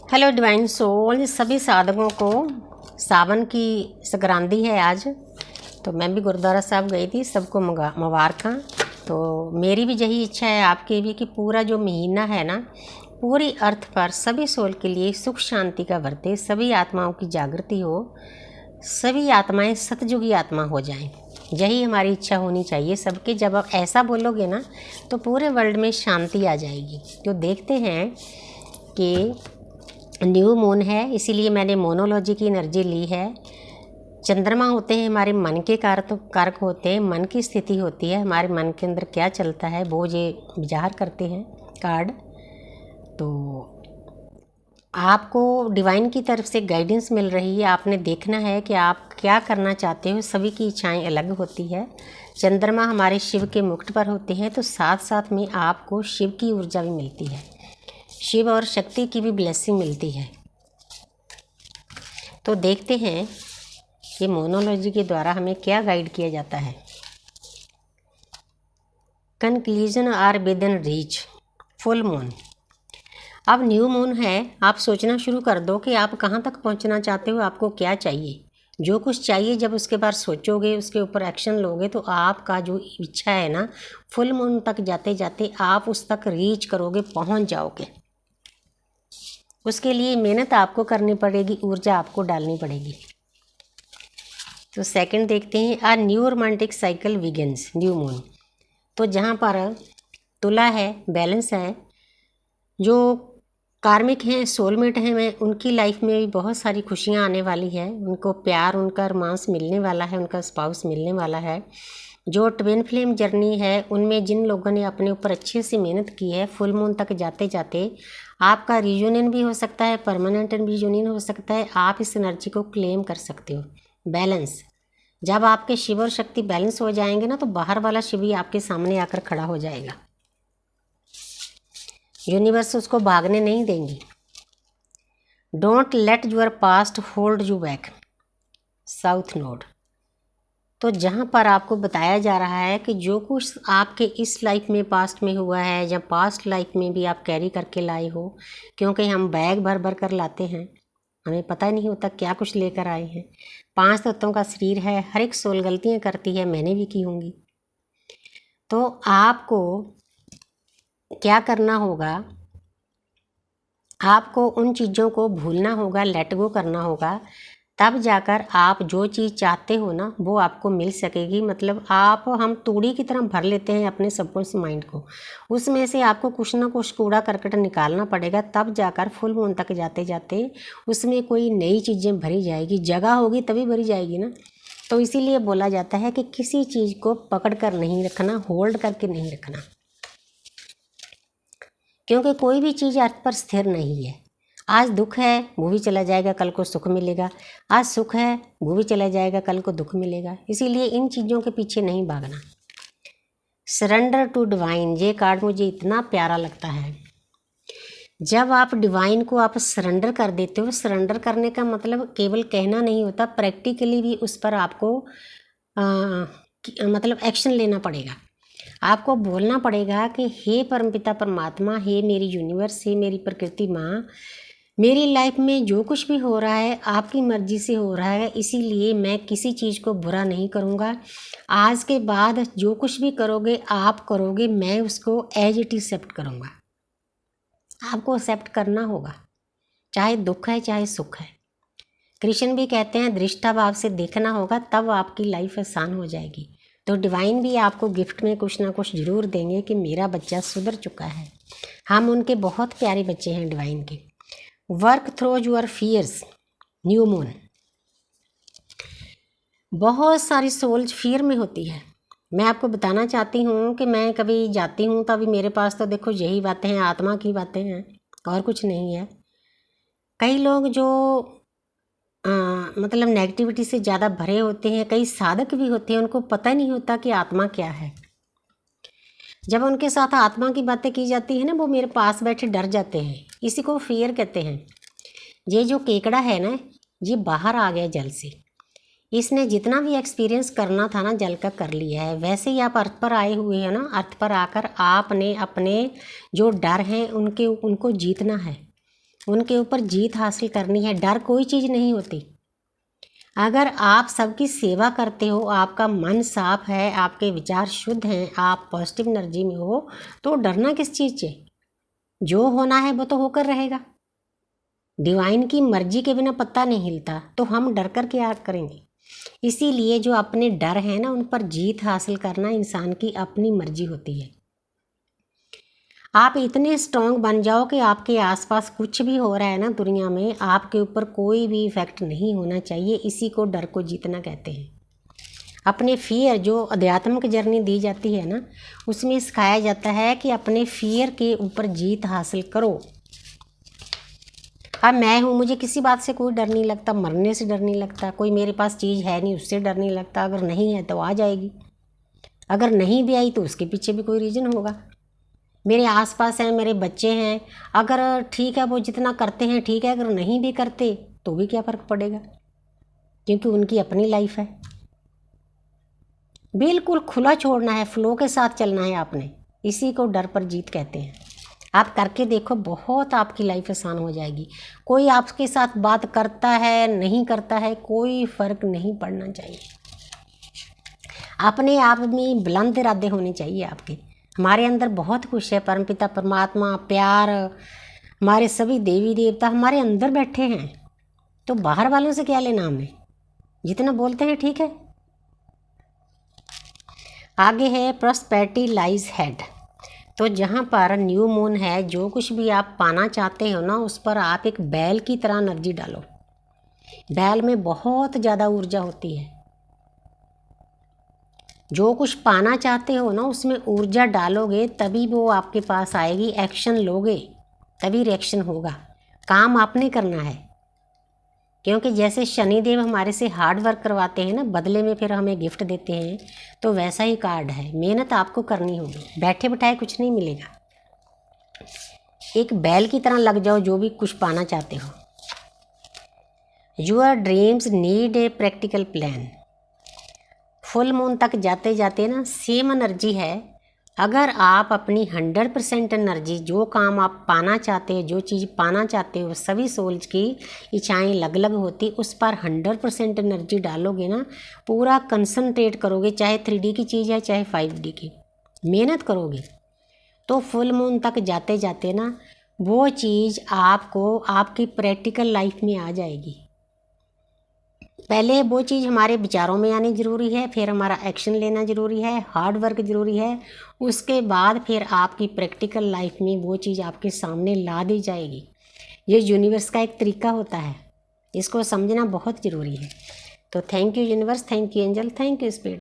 Hello divine soul, सभी साधकों को सावन की संक्रांति है आज। तो मैं भी गुरुद्वारा साहब गई थी, सबको मुबारकां। तो मेरी भी यही इच्छा है, आपकी भी, कि पूरा जो महीना है ना, पूरी अर्थ पर सभी सोल के लिए सुख शांति का बरते, सभी आत्माओं की जागृति हो, सभी आत्माएं सतयुगी आत्मा हो जाएं। यही हमारी इच्छा होनी चाहिए सबके। जब आप ऐसा बोलोगे ना तो पूरे वर्ल्ड में शांति आ जाएगी। तो देखते हैं कि न्यू मून है, इसीलिए मैंने मोनोलॉजी की एनर्जी ली है। चंद्रमा होते हैं हमारे मन के कारक होते हैं, मन की स्थिति होती है, हमारे मन के अंदर क्या चलता है वो ये ज़ाहिर करते हैं कार्ड। तो आपको डिवाइन की तरफ से गाइडेंस मिल रही है, आपने देखना है कि आप क्या करना चाहते हो। सभी की इच्छाएं अलग होती है। चंद्रमा हमारे शिव के मुकुट पर होते हैं, तो साथ साथ में आपको शिव की ऊर्जा भी मिलती है, शिव और शक्ति की भी ब्लेसिंग मिलती है। तो देखते हैं कि मोनोलॉजी के द्वारा हमें क्या गाइड किया जाता है। Conclusion are within reach. Full moon, अब न्यू मून है। आप सोचना शुरू कर दो कि आप कहाँ तक पहुँचना चाहते हो, आपको क्या चाहिए। जो कुछ चाहिए जब उसके बाद सोचोगे, उसके ऊपर एक्शन लोगे, तो आपका जो इच्छा है ना, फुल मून तक जाते जाते आप उस तक रीच करोगे, पहुँच जाओगे। उसके लिए मेहनत आपको करनी पड़ेगी, ऊर्जा आपको डालनी पड़ेगी। तो सेकंड देखते हैं, a new romantic cycle begins new moon. तो जहाँ पर तुला है, बैलेंस है, जो कार्मिक हैं, सोलमेट हैं, मैं उनकी लाइफ में भी बहुत सारी खुशियाँ आने वाली है। उनको प्यार, उनका रोमांस मिलने वाला है, उनका स्पाउस मिलने वाला है। जो ट्विन फ्लेम जर्नी है, उनमें जिन लोगों ने अपने ऊपर अच्छे से मेहनत की है, फुल मून तक जाते जाते आपका रियूनियन भी हो सकता है, परमानेंट रियूनियन हो सकता है। आप इस एनर्जी को क्लेम कर सकते हो। बैलेंस, जब आपके शिव और शक्ति बैलेंस हो जाएंगे ना, तो बाहर वाला शिव ही आपके सामने आकर खड़ा हो जाएगा। यूनिवर्स उसको भागने नहीं देंगी। Don't let your past hold you back. South node, तो जहाँ पर आपको बताया जा रहा है कि जो कुछ आपके इस लाइफ में पास्ट में हुआ है, या पास्ट लाइफ में भी आप कैरी करके लाए हो, क्योंकि हम बैग भर भर कर लाते हैं, हमें पता नहीं होता क्या कुछ लेकर आए हैं। 5 तत्वों का शरीर है, हर एक सोल गलतियाँ करती है, मैंने भी की होंगी। तो आपको क्या करना होगा, आपको उन चीज़ों को भूलना होगा, लेट गो करना होगा, तब जाकर आप जो चीज़ चाहते हो ना, वो आपको मिल सकेगी। मतलब हम तूड़ी की तरह भर लेते हैं अपने सबकॉन्शियस माइंड को, उसमें से आपको कुछ ना कुछ कूड़ा करकट निकालना पड़ेगा, तब जाकर फुल मून तक जाते जाते उसमें कोई नई चीज़ें भरी जाएगी। जगह होगी तभी भरी जाएगी ना। तो इसीलिए बोला जाता है कि किसी चीज़ को पकड़ कर नहीं रखना, होल्ड करके नहीं रखना, क्योंकि कोई भी चीज़ अर्थ पर स्थिर नहीं है। आज दुख है, वो भी चला जाएगा, कल को सुख मिलेगा। आज सुख है, वो भी चला जाएगा, कल को दुख मिलेगा। इसीलिए इन चीज़ों के पीछे नहीं भागना। सरेंडर टू डिवाइन, ये कार्ड मुझे इतना प्यारा लगता है। जब आप डिवाइन को आप सरेंडर कर देते हो, सरेंडर करने का मतलब केवल कहना नहीं होता, प्रैक्टिकली भी उस पर आपको मतलब एक्शन लेना पड़ेगा। आपको बोलना पड़ेगा कि हे परमपिता परमात्मा, हे मेरी यूनिवर्स, हे मेरी प्रकृति माँ, मेरी लाइफ में जो कुछ भी हो रहा है आपकी मर्जी से हो रहा है, इसीलिए मैं किसी चीज़ को बुरा नहीं करूँगा। आज के बाद जो कुछ भी करोगे, आप करोगे, मैं उसको एज इट एक्सेप्ट करूँगा। आपको एक्सेप्ट करना होगा, चाहे दुख है चाहे सुख है। कृष्ण भी कहते हैं दृष्टा भाव से देखना होगा, तब आपकी लाइफ आसान हो जाएगी। तो डिवाइन भी आपको गिफ्ट में कुछ ना कुछ ज़रूर देंगे कि मेरा बच्चा सुधर चुका है। हम उनके बहुत प्यारे बच्चे हैं डिवाइन के। Work through your fears new moon. बहुत सारी सोल्स फियर में होती है। मैं आपको बताना चाहती हूँ कि मैं कभी जाती हूँ तो अभी मेरे पास तो देखो यही बातें हैं, आत्मा की बातें हैं, और कुछ नहीं है। कई लोग जो मतलब नेगेटिविटी से ज़्यादा भरे होते हैं, कई साधक भी होते हैं, उनको पता नहीं होता कि आत्मा क्या है। जब उनके साथ आत्मा की बातें की जाती है ना, वो मेरे पास बैठे डर जाते हैं। इसी को फियर कहते हैं। ये जो केकड़ा है ना, ये बाहर आ गया जल से, इसने जितना भी एक्सपीरियंस करना था ना, जल का कर लिया है। वैसे ही आप अर्थ पर आए हुए हैं ना, अर्थ पर आकर आपने अपने जो डर हैं उनको जीतना है, उनके ऊपर जीत हासिल करनी है। डर कोई चीज़ नहीं होती। अगर आप सबकी सेवा करते हो, आपका मन साफ है, आपके विचार शुद्ध हैं, आप पॉजिटिव एनर्जी में हो, तो डरना किस चीज़ से? जो होना है वो तो होकर रहेगा। डिवाइन की मर्जी के बिना पत्ता नहीं हिलता, तो हम डर कर क्या करेंगे? इसीलिए जो अपने डर हैं ना, उन पर जीत हासिल करना इंसान की अपनी मर्जी होती है। आप इतने स्ट्रांग बन जाओ कि आपके आसपास कुछ भी हो रहा है ना दुनिया में, आपके ऊपर कोई भी इफेक्ट नहीं होना चाहिए। इसी को डर को जीतना कहते हैं। अपने फियर, जो अध्यात्म की जर्नी दी जाती है ना, उसमें सिखाया जाता है कि अपने फियर के ऊपर जीत हासिल करो। अब मैं हूँ, मुझे किसी बात से कोई डर नहीं लगता, मरने से डर नहीं लगता, कोई मेरे पास चीज़ है नहीं उससे डर नहीं लगता। अगर नहीं है तो आ जाएगी, अगर नहीं भी आई तो उसके पीछे भी कोई रीज़न होगा। मेरे आसपास हैं, मेरे बच्चे हैं, अगर ठीक है वो जितना करते हैं ठीक है, अगर नहीं भी करते तो भी क्या फ़र्क पड़ेगा, क्योंकि उनकी अपनी लाइफ है। बिल्कुल खुला छोड़ना है, फ्लो के साथ चलना है आपने। इसी को डर पर जीत कहते हैं। आप करके देखो, बहुत आपकी लाइफ आसान हो जाएगी। कोई आपके साथ बात करता है नहीं करता है, कोई फ़र्क नहीं पड़ना चाहिए। अपने आप में बुलंद इरादे होने चाहिए आपके। हमारे अंदर बहुत कुछ है, परमपिता परमात्मा, प्यार, हमारे सभी देवी देवता हमारे अंदर बैठे हैं। तो बाहर वालों से क्या लेना हमें, जितना बोलते हैं ठीक है। आगे है प्रॉस्पेरिटी लाइज हेड। तो जहाँ पर न्यू मून है, जो कुछ भी आप पाना चाहते हो ना, उस पर आप एक बैल की तरह एनर्जी डालो। बैल में बहुत ज़्यादा ऊर्जा होती है। जो कुछ पाना चाहते हो ना, उसमें ऊर्जा डालोगे तभी वो आपके पास आएगी। एक्शन लोगे तभी रिएक्शन होगा। काम आपने करना है, क्योंकि जैसे शनिदेव हमारे से हार्ड वर्क करवाते हैं ना, बदले में फिर हमें गिफ्ट देते हैं, तो वैसा ही कार्ड है। मेहनत आपको करनी होगी, बैठे बिठाए कुछ नहीं मिलेगा। एक बैल की तरह लग जाओ जो भी कुछ पाना चाहते हो। Your dreams need a practical plan. Full moon तक जाते जाते ना सेम एनर्जी है। अगर आप अपनी 100% एनर्जी, जो काम आप पाना चाहते हो, जो चीज़ पाना चाहते हो, सभी सोल्स की इच्छाएं अलग अलग होती, उस पर 100% एनर्जी डालोगे ना, पूरा कंसंट्रेट करोगे, चाहे 3D की चीज़ है चाहे 5D की, मेहनत करोगे, तो फुल मून तक जाते जाते ना वो चीज़ आपको आपकी प्रैक्टिकल लाइफ में आ जाएगी। पहले वो चीज़ हमारे विचारों में आनी ज़रूरी है, फिर हमारा एक्शन लेना ज़रूरी है, हार्ड वर्क ज़रूरी है, उसके बाद फिर आपकी प्रैक्टिकल लाइफ में वो चीज़ आपके सामने ला दी जाएगी। ये यूनिवर्स का एक तरीका होता है, इसको समझना बहुत ज़रूरी है। तो thank you universe, thank you angel, thank you spirit.